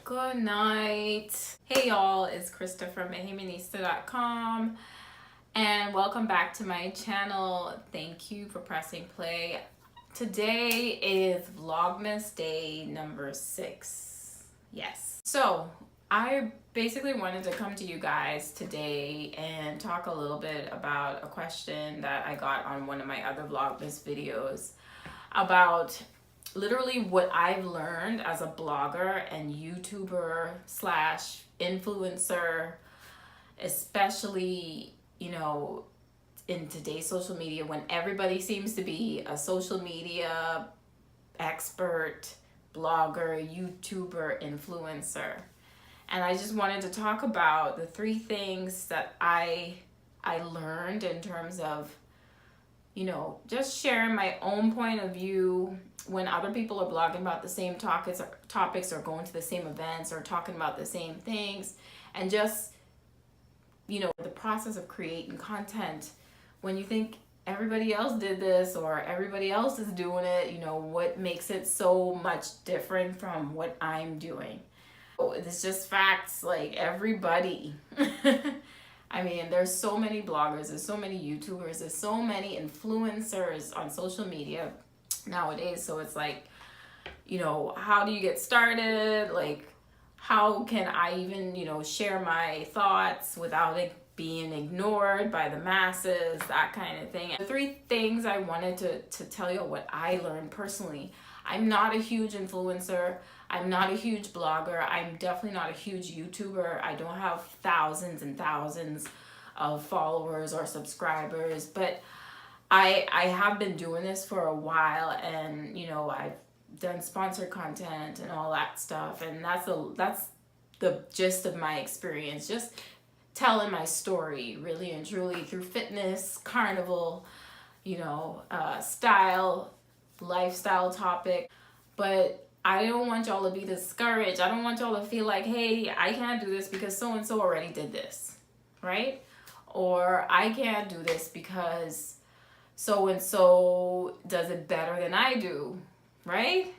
Good night. Hey y'all, it's Krista from Mejiminista.com and welcome back to my channel. Thank you for pressing play. Today is Vlogmas day number 6. Yes. So I basically wanted to come to you guys today and talk a little bit about a question that I got on one of my other Vlogmas videos about literally what I've learned as a blogger and YouTuber slash influencer, especially, in today's social media when everybody seems to be a social media expert, blogger, YouTuber, influencer. And I just wanted to talk about the 3 things that I learned in terms of just sharing my own point of view when other people are blogging about the same topics or going to the same events or talking about the same things, and just, the process of creating content. When you think everybody else did this or everybody else is doing it, what makes it so much different from what I'm doing? It's just facts, like everybody. I mean, there's so many bloggers, there's so many YouTubers, there's so many influencers on social media nowadays. So it's like, how do you get started? Like, how can I even, share my thoughts without it being ignored by the masses, that kind of thing. And the 3 things I wanted to tell you what I learned personally. I'm not a huge influencer. I'm not a huge blogger. I'm definitely not a huge YouTuber. I don't have thousands and thousands of followers or subscribers, but I have been doing this for a while, and I've done sponsored content and all that stuff, and that's the gist of my experience, just telling my story really and truly through fitness, carnival, style, lifestyle topic. But I don't want y'all to be discouraged. I don't want y'all to feel like, hey, I can't do this because so-and-so already did this, right? Or I can't do this because so-and-so does it better than I do, right?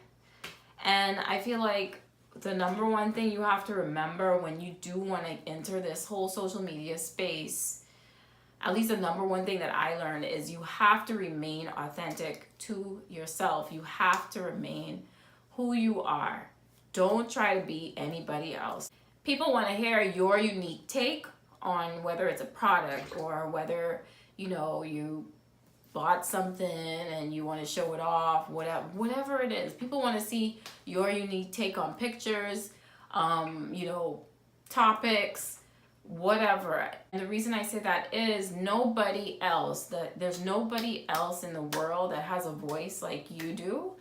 And I feel like the number one thing you have to remember when you do want to enter this whole social media space, at least the number one thing that I learned, is you have to remain authentic to yourself. You have to remain who you are. Don't try to be anybody else. People want to hear your unique take on whether it's a product or whether, you bought something and you want to show it off, whatever it is. People want to see your unique take on pictures, topics, whatever. And the reason I say that is there's nobody else in the world that has a voice like you do.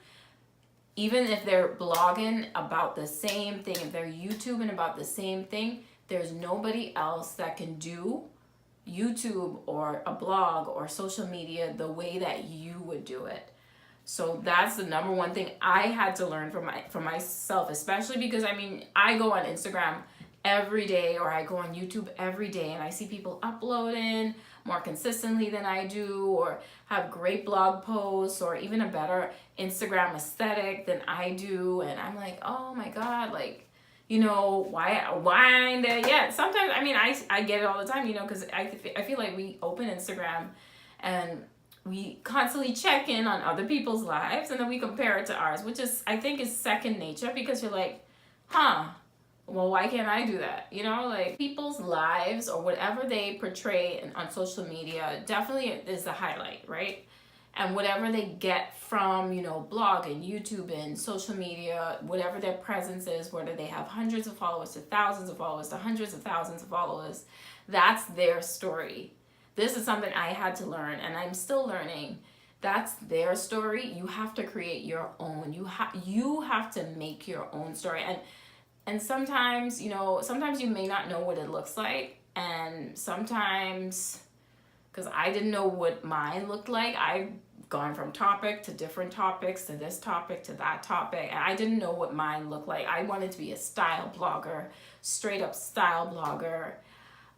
Even if they're blogging about the same thing, if they're YouTubing about the same thing, there's nobody else that can do YouTube or a blog or social media the way that you would do it. So that's the number one thing I had to learn for myself, especially because I go on Instagram every day, or I go on YouTube every day, and I see people uploading more consistently than I do, or have great blog posts, or even a better Instagram aesthetic than I do, and I'm like, oh my god, like, why ain't there yet? Sometimes, I get it all the time, because I feel like we open Instagram and we constantly check in on other people's lives, and then we compare it to ours, which I think is second nature, because you're like, well, why can't I do that? Like, people's lives or whatever they portray on social media definitely is the highlight, right? And whatever they get from, blogging, YouTube, and social media, whatever their presence is, whether they have hundreds of followers to thousands of followers to hundreds of thousands of followers, that's their story. This is something I had to learn, and I'm still learning. That's their story. You have to create your own. You have to make your own story. And sometimes, sometimes you may not know what it looks like, and sometimes, because I didn't know what mine looked like, I've gone from topic to different topics to this topic to that topic, and I didn't know what mine looked like. I wanted to be a style blogger, straight up style blogger,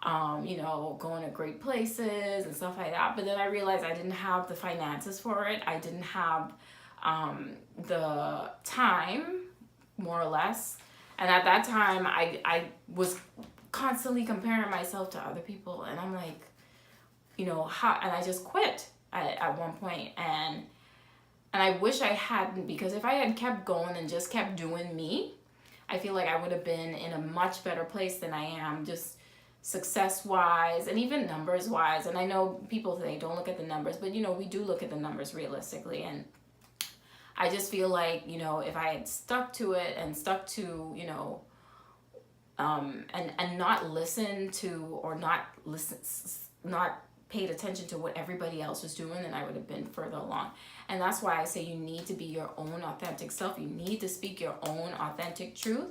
going to great places and stuff like that. But then I realized I didn't have the finances for it. I didn't have the time, more or less, And at that time, I was constantly comparing myself to other people, and I'm like, how, and I just quit at one point, and I wish I hadn't, because if I had kept going and just kept doing me, I feel like I would have been in a much better place than I am, just success wise and even numbers wise. And I know people say don't look at the numbers, but we do look at the numbers realistically. And I just feel like, if I had stuck to it and stuck to, and not listen to, or not paid attention to what everybody else was doing, then I would have been further along. And that's why I say you need to be your own authentic self. You need to speak your own authentic truth.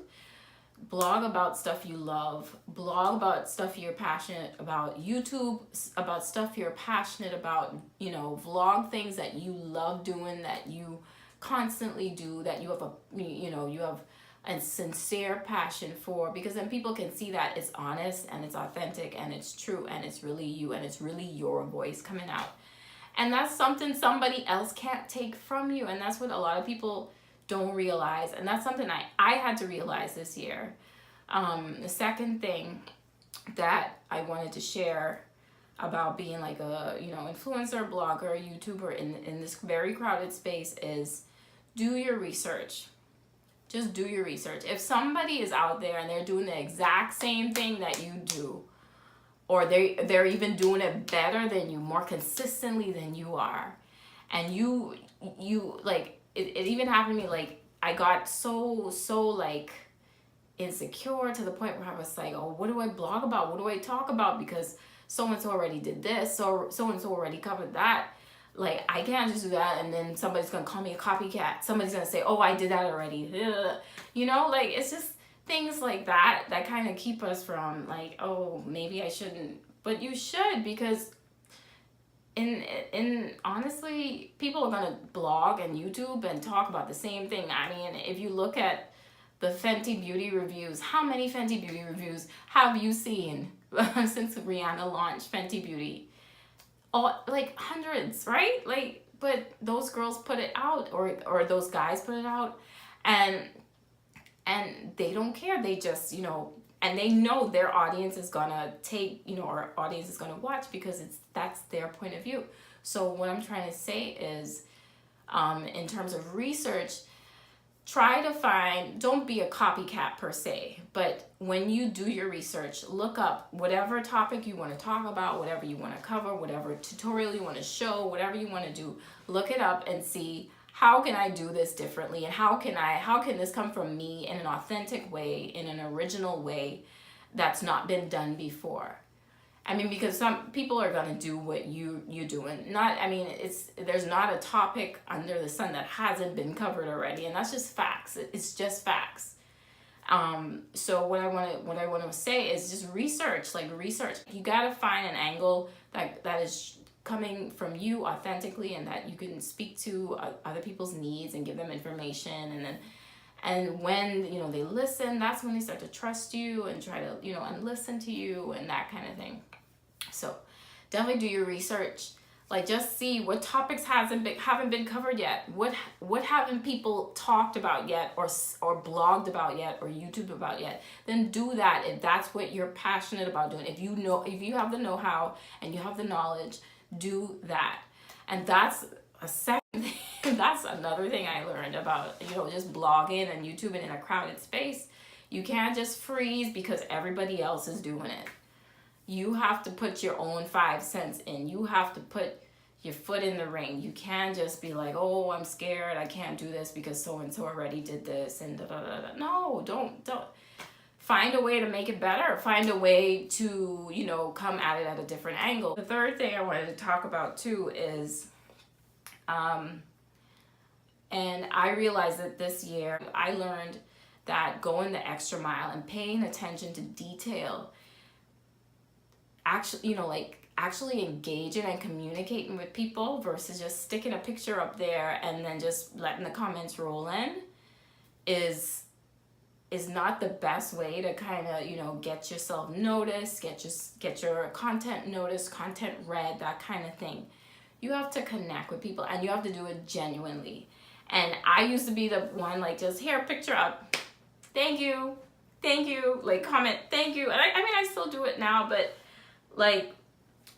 Blog about stuff you love. Blog about stuff you're passionate about. YouTube about stuff you're passionate about. Vlog things that you love doing, that you constantly do, that you have a sincere passion for, because then people can see that it's honest and it's authentic and it's true and it's really you and it's really your voice coming out. And that's something somebody else can't take from you. And that's what a lot of people don't realize. And that's something I had to realize this year. The second thing that I wanted to share about being like a, influencer, blogger, YouTuber in this very crowded space is do your research. Just do your research. If somebody is out there and they're doing the exact same thing that you do, or they're even doing it better than you, more consistently than you are, and you like, it even happened to me, like I got so like insecure to the point where I was like, oh, what do I blog about? What do I talk about? Because so-and-so already did this, so-and-so already covered that. Like, I can't just do that and then somebody's gonna call me a copycat. Somebody's gonna say, oh, I did that already. Like, it's just things like that kind of keep us from like, oh, maybe I shouldn't. But you should, because in honestly, people are gonna blog and YouTube and talk about the same thing. I mean, if you look at the Fenty Beauty reviews, how many Fenty Beauty reviews have you seen since Rihanna launched Fenty Beauty? Like hundreds, right? Like, but those girls put it out, or those guys put it out, and they don't care. They just, and they know their audience is gonna take, our audience is gonna watch, because that's their point of view. So what I'm trying to say is, in terms of research, try to find, don't be a copycat per se, but when you do your research, look up whatever topic you want to talk about, whatever you want to cover, whatever tutorial you want to show, whatever you want to do, look it up and see, how can I do this differently, and how can this come from me in an authentic way, in an original way that's not been done before. I mean, because some people are gonna do what you doing. There's not a topic under the sun that hasn't been covered already, and that's just facts. It's just facts. So what I want to say is just research. You gotta find an angle that is coming from you authentically, and that you can speak to other people's needs and give them information, and when they listen, that's when they start to trust you and try to and listen to you and that kind of thing. So definitely do your research. Like, just see what topics haven't been covered yet. What haven't people talked about yet, or blogged about yet, or YouTube about yet? Then do that if that's what you're passionate about doing. If you have the know-how and you have the knowledge, do that. And that's a second thing. That's another thing I learned about just blogging and YouTubing in a crowded space. You can't just freeze because everybody else is doing it. You have to put your own 5 cents in. You have to put your foot in the ring. You can't just be like, oh, I'm scared, I can't do this because so-and-so already did this and da-da-da-da. No, don't. Find a way to make it better. Find a way to, come at it at a different angle. The third thing I wanted to talk about too is, and I realized that this year, I learned that going the extra mile and paying attention to detail, actually engaging and communicating with people versus just sticking a picture up there and then just letting the comments roll in is not the best way to kind of get yourself noticed, get your content noticed, content read, that kind of thing. You have to connect with people, and you have to do it genuinely. And I used to be the one, like, just here, picture up, thank you, thank you, like comment, thank you. And I mean, I still do it now, but like,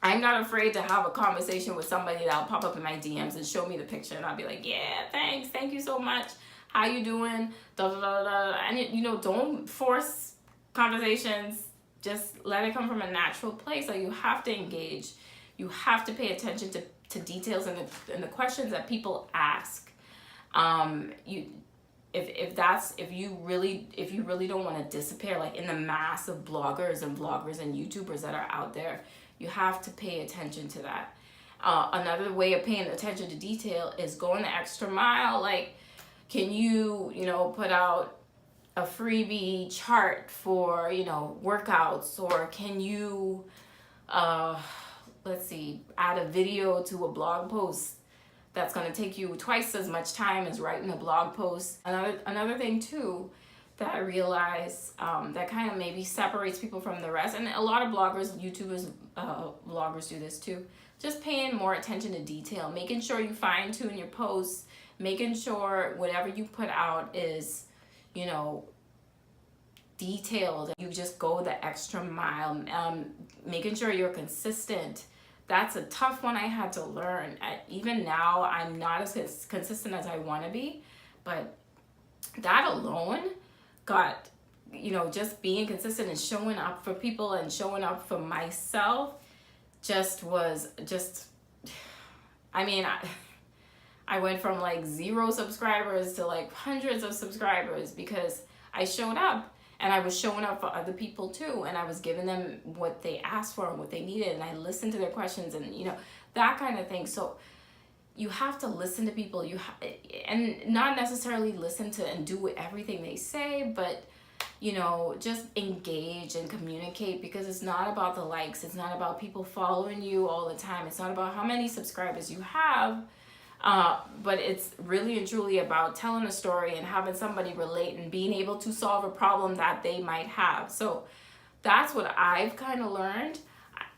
I'm not afraid to have a conversation with somebody that'll pop up in my DMs and show me the picture, and I'll be like, yeah, thanks, thank you so much. How you doing? Da da da da. And you know, don't force conversations. Just let it come from a natural place. Like, you have to engage. You have to pay attention to details and the questions that people ask. If you really don't want to disappear, like in the mass of bloggers and vloggers and YouTubers that are out there, you have to pay attention to that. Another way of paying attention to detail is going the extra mile. Like, can you put out a freebie chart for workouts, or can you let's see, add a video to a blog post that's going to take you twice as much time as writing a blog post. Another thing too that I realize that kind of maybe separates people from the rest, and a lot of bloggers, YouTubers, vloggers do this too, just paying more attention to detail, making sure you fine tune your posts, making sure whatever you put out is, detailed. You just go the extra mile, making sure you're consistent. That's a tough one I had to learn. Even now, I'm not as consistent as I want to be, but that alone got, just being consistent and showing up for people and showing up for myself I went from like 0 subscribers to like hundreds of subscribers because I showed up. And I was showing up for other people too, and I was giving them what they asked for and what they needed, and I listened to their questions and that kind of thing. So you have to listen to people, and not necessarily listen to and do everything they say, but just engage and communicate, because it's not about the likes, it's not about people following you all the time, it's not about how many subscribers you have. But it's really and truly about telling a story and having somebody relate and being able to solve a problem that they might have. So that's what I've kind of learned.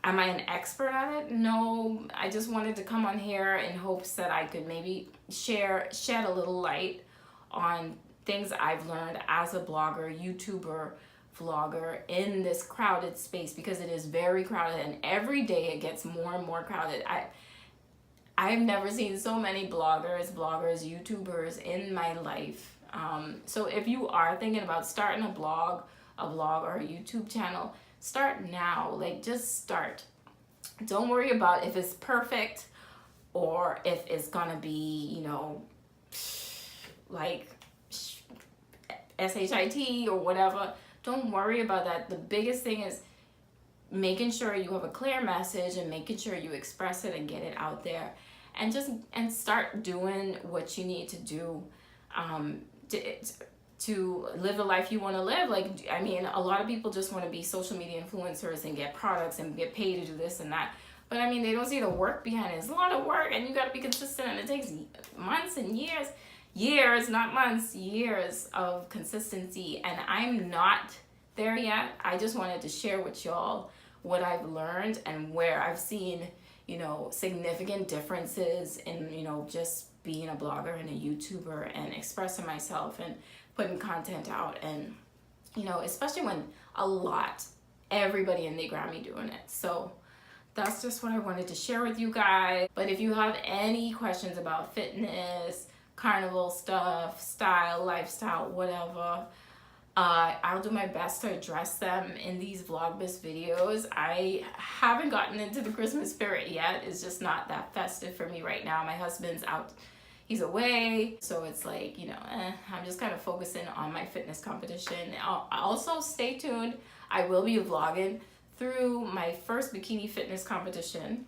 Am I an expert at it? No, I just wanted to come on here in hopes that I could maybe shed a little light on things I've learned as a blogger, YouTuber, vlogger in this crowded space, because it is very crowded, and every day it gets more and more crowded. I've never seen so many bloggers, YouTubers in my life. So if you are thinking about starting a vlog or a YouTube channel, start now. Like, just start. Don't worry about if it's perfect or if it's gonna be, like SHIT or whatever. Don't worry about that. The biggest thing is making sure you have a clear message and making sure you express it and get it out there. And start doing what you need to do to live the life you want to live. Like, I mean, a lot of people just want to be social media influencers and get products and get paid to do this and that. But I mean, they don't see the work behind it. It's a lot of work, and you got to be consistent, and it takes months and years, not months, years of consistency. And I'm not there yet. I just wanted to share with y'all what I've learned and where I've seen significant differences in, just being a blogger and a YouTuber and expressing myself and putting content out. And, especially when everybody and they grab me doing it. So that's just what I wanted to share with you guys. But if you have any questions about fitness, carnival stuff, style, lifestyle, whatever, I'll do my best to address them in these Vlogmas videos. I haven't gotten into the Christmas spirit yet. It's just not that festive for me right now. My husband's out, he's away. So it's like, I'm just kind of focusing on my fitness competition. Also, stay tuned. I will be vlogging through my first bikini fitness competition.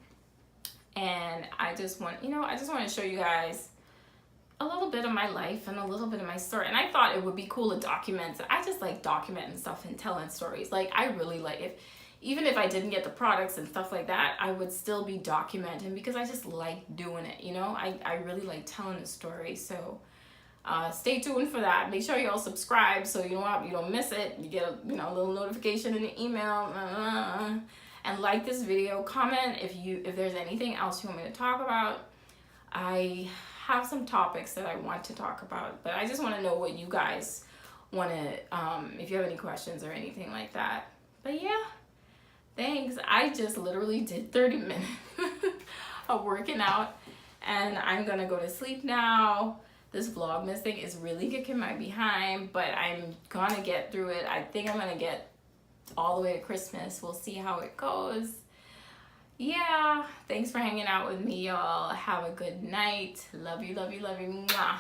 And I just want to show you guys a little bit of my life and a little bit of my story. And I thought it would be cool to document. I just like documenting stuff and telling stories. Like, I really like even if I didn't get the products and stuff like that, I would still be documenting because I just like doing it, I really like telling a story. So stay tuned for that. Make sure you all subscribe so you don't miss it. You get a little notification in your email. And like this video, comment if there's anything else you want me to talk about. I have some topics that I want to talk about, but I just want to know what you guys want to, if you have any questions or anything like that. But yeah, thanks. I just literally did 30 minutes of working out, and I'm gonna go to sleep now. This Vlogmas thing is really kicking my behind, but I'm gonna get through it. I think I'm gonna get all the way to Christmas. We'll see how it goes. Yeah, thanks for hanging out with me, y'all. Have a good night. Love you, love you, love you. Mwah.